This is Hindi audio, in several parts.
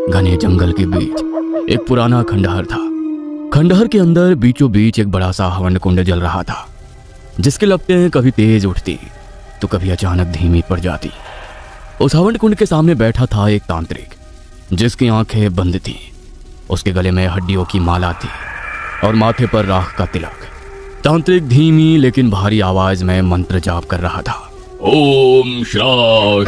घने जंगल के बीच एक पुराना खंडहर था। खंडहर के अंदर बीचों बीच एक बड़ा सा हवन कुंड जल रहा था, जिसकी लपटें कभी तेज उठती तो कभी अचानक धीमी पड़ जाती। उस हवन कुंड के सामने बैठा था एक तांत्रिक, जिसकी आंखें बंद थी। उसके गले में हड्डियों की माला थी और माथे पर राख का तिलक। तांत्रिक धीमी लेकिन भारी आवाज में मंत्र जाप कर रहा था। ओम श्रा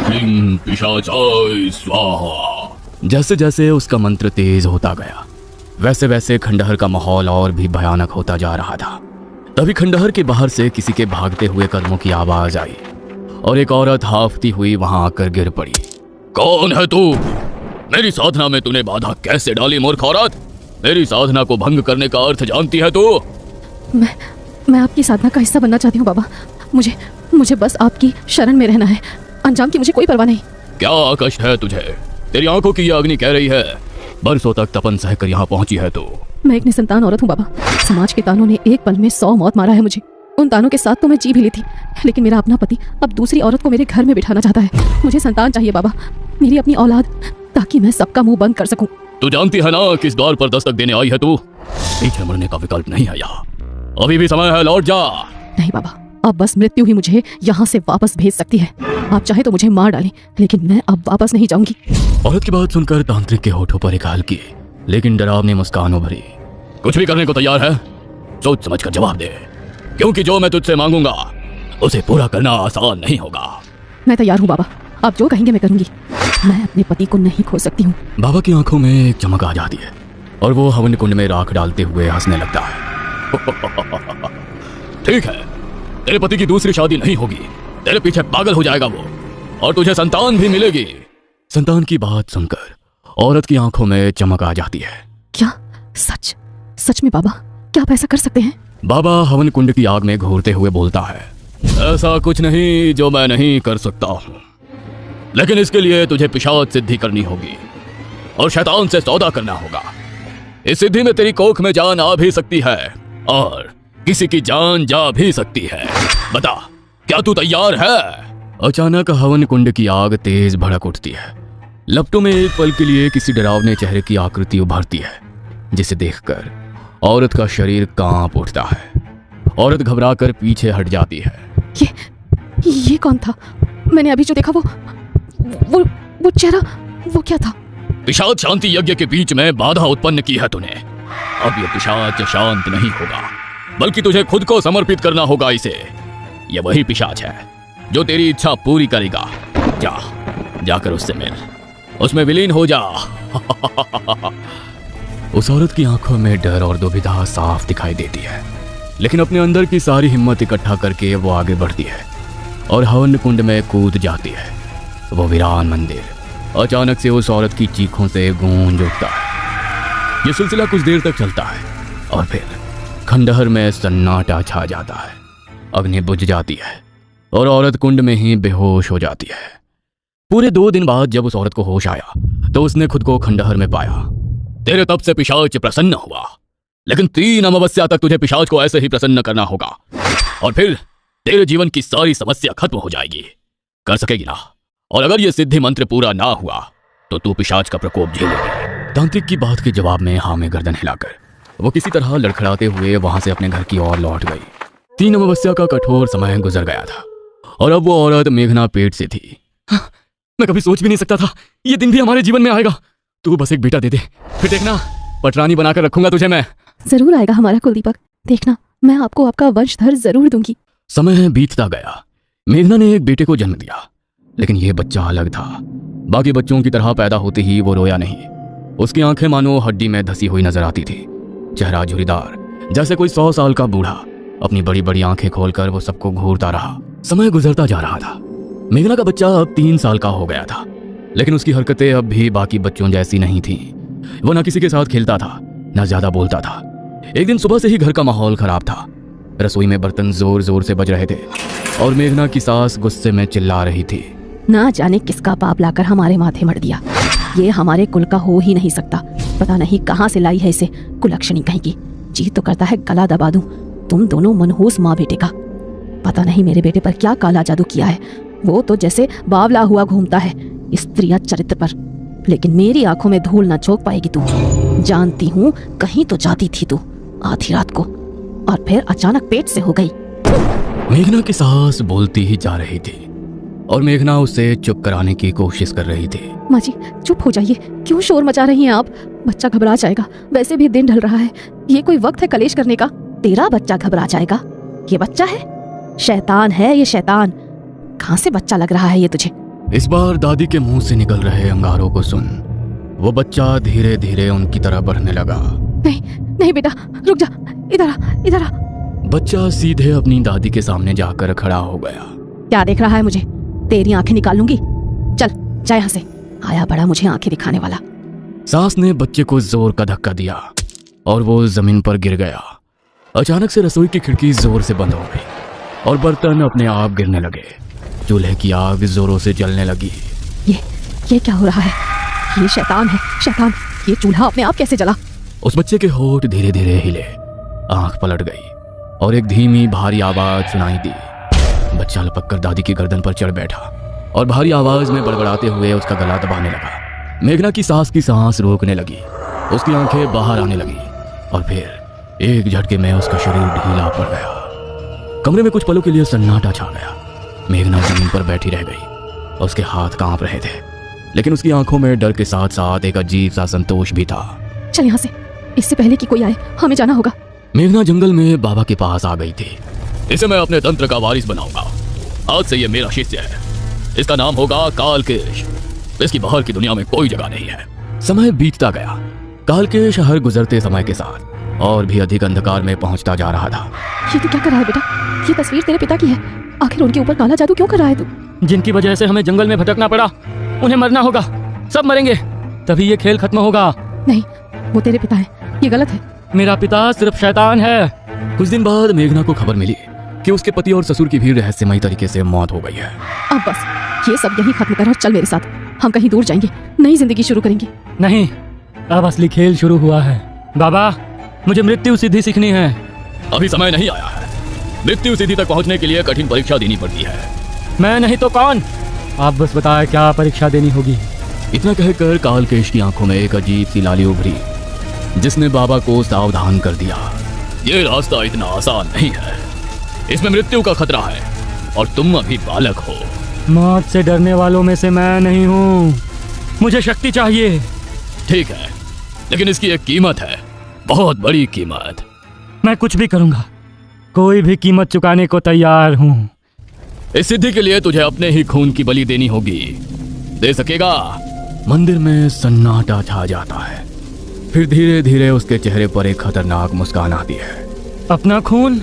ह्रीं पिशाचाय स्वाहा। जैसे जैसे उसका मंत्र तेज होता गया, वैसे वैसे खंडहर का माहौल और भी भयानक होता जा रहा था। तभी खंडहर के बाहर से किसी के भागते हुए कदमों की आवाज आई और एक औरत हाफती हुई वहां आकर गिर पड़ी। कौन है तू? मेरी साधना में तूने बाधा कैसे डाली मूर्ख औरत? मेरी साधना को भंग करने का अर्थ जानती है तू? मैं आपकी साधना का हिस्सा बनना चाहती हूँ बाबा। मुझे बस आपकी शरण में रहना है। अंजाम की मुझे कोई परवाह नहीं। क्या कष्ट है तुझे? तेरी आंखों की यह अग्नि कह रही है। बरसों तक तपन सहकर यहाँ पहुंची है तो। मैं एक निसंतान औरत हूँ बाबा। समाज के तानों ने एक पल में 100 मौत मारा है मुझे। उन तानों के साथ तो मैं जी भी ली थी, लेकिन मेरा अपना पति अब दूसरी औरत को मेरे घर में बिठाना चाहता है। मुझे संतान चाहिए बाबा, मेरी अपनी औलाद, ताकि मैं सबका मुंह बंद कर सकूं। तू जानती है ना किस द्वार पर दस्तक देने आई है तू? पीछे मुड़ने का विकल्प नहीं है यहाँ। अभी भी समय है, लौट जा। नहीं बाबा, अब बस मृत्यु ही मुझे यहाँ से वापस भेज सकती है। आप चाहे तो मुझे मार डालें, लेकिन मैं अब वापस नहीं जाऊंगी। औरत की बात सुनकर तांत्रिक के होठों पर एक हल्की लेकिन डरावनी मुस्कान उभरी। कुछ भी करने को तैयार है? सोच समझ कर जवाब दे, क्योंकि जो मैं तुझसे मांगूंगा उसे पूरा करना आसान नहीं होगा। मैं तैयार हूँ बाबा, आप जो कहेंगे मैं करूंगी। मैं अपने पति को नहीं खो सकती हूँ। बाबा की आंखों में एक चमक आ जाती है और वो हवन कुंड में राख डालते हुए हंसने लगता है। ठीक है, तेरे पति की दूसरी शादी नहीं होगी, तेरे पीछे पागल हो जाएगा वो, और तुझे संतान भी मिलेगी। संतान की बात सुनकर औरत की आंखों में चमक आ जाती है। क्या सच में बाबा? क्या आप ऐसा कर सकते हैं? बाबा हवन कुंड की आग में घूरते हुए बोलता है, ऐसा कुछ नहीं जो मैं नहीं कर सकता हूँ, लेकिन इसके लिए तुझे पिशाच सिद्धि करनी होगी और शैतान से सौदा करना होगा। इस सिद्धि में तेरी कोख में जान आ भी सकती है और किसी की जान जा भी सकती है। बता, क्या तू तैयार है? अचानक हवन कुंड की आग तेज भड़क उठती है। लपटों में एक पल के लिए किसी डरावने चेहरे की आकृति उभरती है, जिसे देखकर औरत का शरीर कांप उठता है। औरत घबराकर पीछे हट जाती है। ये कौन था? मैंने अभी जो देखा वो चेहरा, वो क्या था? पिशाच शांति यज्ञ के बीच में बाधा उत्पन्न की है तूने। अब ये पिशाच शांत नहीं होगा, बल्कि तुझे खुद को समर्पित करना होगा इसे। यह वही पिशाच है जो तेरी इच्छा पूरी करेगा। जाकर उससे मिल, उसमें विलीन हो जा। उस औरत की आंखों में डर और दुविधा साफ दिखाई देती है, लेकिन अपने अंदर की सारी हिम्मत इकट्ठा करके वो आगे बढ़ती है और हवन कुंड में कूद जाती है। वो वीरान मंदिर अचानक से उस औरत की चीखों से गूंज उठता है। ये सिलसिला कुछ देर तक चलता है और फिर खंडहर में सन्नाटा छा जाता है। अग्नि बुझ जाती है और औरत कुंड में ही बेहोश हो जाती है। पूरे 2 दिन बाद जब उस औरत को होश आया तो उसने खुद को खंडहर में पाया। तेरे तप से पिशाच प्रसन्न हुआ, लेकिन 3 अमावस्या तक तुझे पिशाच को ऐसे ही प्रसन्न करना होगा और फिर तेरे जीवन की सारी समस्या खत्म हो जाएगी। कर सकेगी ना? और अगर यह सिद्धि मंत्र पूरा ना हुआ तो तू पिशाच का प्रकोप झेलेगी। तांत्रिक की बात के जवाब में हाँ में गर्दन हिलाकर वो किसी तरह लड़खड़ाते हुए वहां से अपने घर की ओर लौट गई। 3 अमावस्या का कठोर समय गुजर गया था और अब वो औरत मेघना पेट से थी। मैं कभी सोच भी नहीं सकता था ये दिन भी हमारे जीवन में आएगा। तू बस एक बेटा दे दे, फिर देखना पटरानी बनाकर रखूंगा तुझे मैं। जरूर आएगा हमारा कुलदीपक, देखना मैं आपको आपका वंशधर जरूर दूंगी। समय बीतता गया। मेघना ने एक बेटे को जन्म दिया, लेकिन यह बच्चा अलग था। बाकी बच्चों की तरह पैदा होते ही वो रोया नहीं। उसकी आंखें मानो हड्डी में धसी हुई नजर आती थी, चेहरा झुर्रीदार जैसे कोई 100 साल का बूढ़ा। अपनी बड़ी बड़ी आंखें खोलकर वो सबको घूरता रहा। समय गुजरता जा रहा था। मेघना का बच्चा अब 3 साल का हो गया था, लेकिन उसकी हरकतें अब भी बाकी बच्चों जैसी नहीं थी। वो न किसी के साथ खेलता था, न ज्यादा बोलता था। एक दिन सुबह से ही घर का माहौल खराब था। रसोई में बर्तन जोर जोर से बज रहे थे और मेघना की सास गुस्से में चिल्ला रही थी। ना जाने किसका पाप लाकर हमारे माथे मर दिया। ये हमारे कुल का हो ही नहीं सकता। पता नहीं कहाँ से लाई है इसे, कुलक्षणी कहीं की। जी तो करता है गला दबा दूं। तुम दोनों मनहूस माँ बेटे का। पता नहीं मेरे बेटे पर क्या काला जादू किया है। वो तो जैसे बावला हुआ घूमता है स्त्रिया चरित्र पर। लेकिन मेरी आंखों में धूल ना झोंक पाएगी तू। जानती हूँ कहीं तो जाती थी तू आधी रात को, और फिर अचानक पेट से हो गई। मेघना की सास बोलती ही जा रही थी और मेघना उसे चुप कराने की कोशिश कर रही थी। माँ जी चुप हो जाइए, क्यों शोर मचा रही हैं आप? बच्चा घबरा जाएगा, वैसे भी दिन ढल रहा है, ये कोई वक्त है कलेश करने का? तेरा बच्चा घबरा जाएगा? ये बच्चा है? शैतान है ये, शैतान। कहाँ से बच्चा लग रहा है ये तुझे? इस बार दादी के मुंह से निकल रहे अंगारों को सुन वो बच्चा धीरे धीरे उनकी तरफ बढ़ने लगा। नहीं नहीं बेटा, रुक जा, इधर आ, इधर आ। बच्चा सीधे अपनी दादी के सामने जाकर खड़ा हो गया। क्या देख रहा है मुझे? तेरी आंखें निकाल लूंगी। चल जा यहाँ से, आया बड़ा मुझे आंखें दिखाने वाला। सास ने बच्चे को जोर का धक्का दिया और वो जमीन पर गिर गया। अचानक से रसोई की खिड़की जोर से बंद हो गई और बर्तन अपने आप गिरने लगे। चूल्हे की आग जोरों से जलने लगी। ये क्या हो रहा है? ये शैतान है, शैतान। ये चूल्हा अपने आप कैसे जला? उस बच्चे के होठ धीरे धीरे हिले, आंख पलट गई और एक धीमी भारी आवाज सुनाई दी। बच्चा लपक कर दादी की गर्दन पर चढ़ बैठा और भारी आवाज में बड़बड़ाते हुए उसका गला दबाने लगा। मेघना की सास की सांस रोकने लगी, उसकी आंखें बाहर आने लगी और फिर एक झटके में उसका शरीर ढीला पड़ गया। कमरे में कुछ पलों के लिए सन्नाटा छा गया। मेघना जमीन पर बैठी रह गई। उसके हाथ कांप रहे थे, लेकिन उसकी आंखों में डर के साथ साथ एक अजीब सा संतोष भी था। चल यहाँ से, इससे पहले कि कोई आए, हमें जाना होगा। मेघना जंगल में बाबा के पास आ गई थी। इसे मैं अपने तंत्र का वारिस बनाऊंगा। आज से ये मेरा शिष्य है। इसका नाम होगा कालकेश। इसकी बाहर की दुनिया में कोई जगह नहीं है। समय बीतता गया। कालकेश हर गुजरते समय के साथ और भी अधिक अंधकार में पहुंचता जा रहा था। ये तू क्या कर रहा है बेटा? ये तस्वीर तेरे पिता की है। आखिर उनके ऊपर काला जादू क्यों कर रहा है तू? जिनकी वजह से हमें जंगल में भटकना पड़ा, उन्हें मरना होगा। सब मरेंगे, तभी ये खेल खत्म होगा। नहीं, वो तेरे पिता है, ये गलत है। मेरा पिता सिर्फ शैतान है। कुछ दिन बाद मेघना को खबर मिली कि उसके पति और ससुर की भी रहस्यमयी तरीके से मौत हो गई है। अब बस ये सब यही खत्म कर और चल मेरे साथ। हम कहीं दूर जाएंगे, नई जिंदगी शुरू करेंगे। नहीं, अब असली खेल शुरू हुआ है। बाबा, मुझे मृत्यु सिद्धि सीखनी है। अभी समय नहीं आया है। मृत्यु सिद्धि तक पहुंचने के लिए कठिन परीक्षा देनी पड़ती है। मैं नहीं तो कौन? आप बस बताएं क्या परीक्षा देनी होगी। इतना कहकर कालकेश की आंखों में एक अजीब सी लाली उभरी, जिसने बाबा को सावधान कर दिया। ये रास्ता इतना आसान नहीं है, इसमें मृत्यु का खतरा है और तुम अभी बालक हो। मौत से डरने वालों में से मैं नहीं हूँ। मुझे शक्ति चाहिए। ठीक है, लेकिन इसकी एक कीमत है, बहुत बड़ी कीमत। मैं कुछ भी करूँगा, कोई भी कीमत चुकाने को तैयार हूँ। इस सिद्धि के लिए तुझे अपने ही खून की बलि देनी होगी। दे सकेगा? मंदिर में सन्नाटा छा जाता है। फिर धीरे धीरे उसके चेहरे पर एक खतरनाक मुस्कान आती है। अपना खून?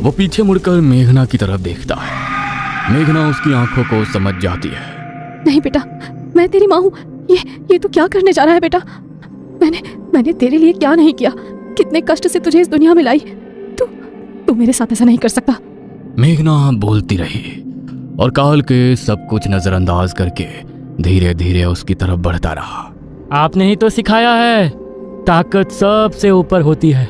वो पीछे मुड़कर मेघना की तरफ देखता है। मेघना उसकी आंखों को समझ जाती है। नहीं बेटा, मैं तेरी माँ हूँ। ये तू क्या करने जा रहा है बेटा? मैंने तेरे लिए क्या नहीं किया, कितने कष्ट से तुझे इस दुनिया में लाई। तू मेरे साथ ऐसा नहीं कर सकता। मेघना बोलती रही और काल के सब कुछ नजरअंदाज करके धीरे धीरे उसकी तरफ बढ़ता रहा। आपने ही तो सिखाया है, ताकत सबसे ऊपर होती है।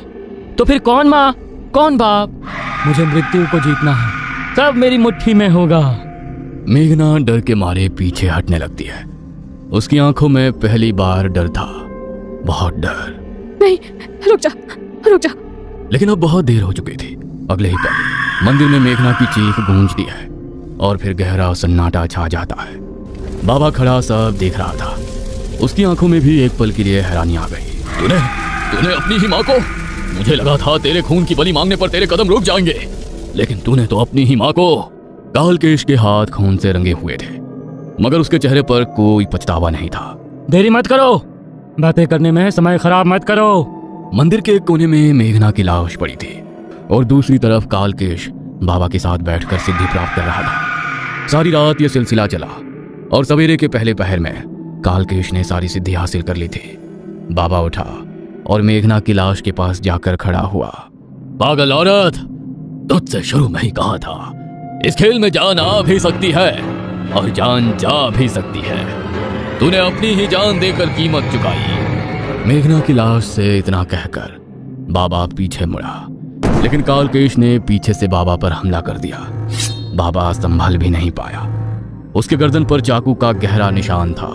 तो फिर कौन माँ, कौन बाप? मुझे मृत्यु को जीतना है, सब मेरी मुट्ठी में होगा। मेघना डर के मारे पीछे हटने लगती है। उसकी आंखों में पहली बार डर था, बहुत डर। नहीं, रुक जा। लेकिन अब बहुत देर हो चुकी थी। अगले ही पल मंदिर में मेघना की चीख गूंजती है और फिर गहरा सन्नाटा छा जाता है। बाबा खड़ा सब देख रहा था। उसकी आंखों में भी एक पल के लिए हैरानी आ गई। तूने अपनी ही माँ को? मुझे लगा था तेरे खून की बलि मांगने पर तेरे कदम रुक जाएंगे, लेकिन तूने तो अपनी ही माँ को। कालकेश के हाथ खून से रंगे हुए थे, मगर उसके चेहरे पर कोई पछतावा नहीं था। देरी मत करो, बातें करने में समय खराब मत करो। मंदिर के एक कोने में मेघना की लाश पड़ी थी और दूसरी तरफ कालकेश बाबा के साथ बैठकर सिद्धि प्राप्त कर रहा था। सारी रात यह सिलसिला चला और सवेरे के पहले पहर में कालकेश ने सारी सिद्धि हासिल कर ली थी। बाबा उठा और मेघना की लाश के पास जाकर खड़ा हुआ। पागल औरत, तुझसे शुरू में ही कहा था, इस खेल में जान आ भी सकती है और जान जा भी सकती है। तूने अपनी ही जान देकर कीमत चुकाई। मेघना की लाश से इतना कहकर बाबा पीछे मुड़ा, लेकिन कालकेश ने पीछे से बाबा पर हमला कर दिया। बाबा संभल भी नहीं पाया। उसके गर्दन पर चाकू का गहरा निशान था।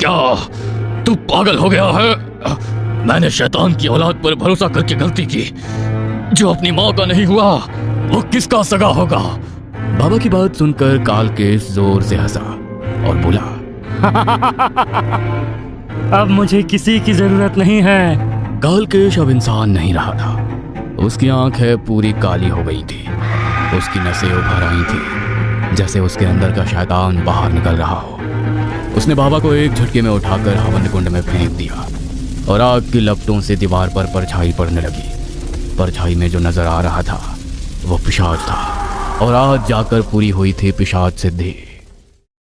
क्या तू पागल हो गया है? मैंने शैतान की औलाद पर भरोसा करके गलती की। जो अपनी माँ का नहीं हुआ वो किसका सगा होगा? बाबा की बात सुनकर कालकेश जोर से हंसा और बोला, अब मुझे किसी की जरूरत नहीं है। कालकेश अब इंसान नहीं रहा था। उसकी आंखें पूरी काली हो गई थी, उसकी नसें उभर आई थी जैसे उसके अंदर का शैतान बाहर निकल रहा हो। उसने बाबा को एक झटके में उठाकर हवन कुंड में फेंक दिया और आग की लपटों से दीवार पर परछाई पड़ने लगी। परछाई में जो नजर आ रहा था वो पिशाच था और आज जाकर पूरी हुई थी पिशाच सिद्धि।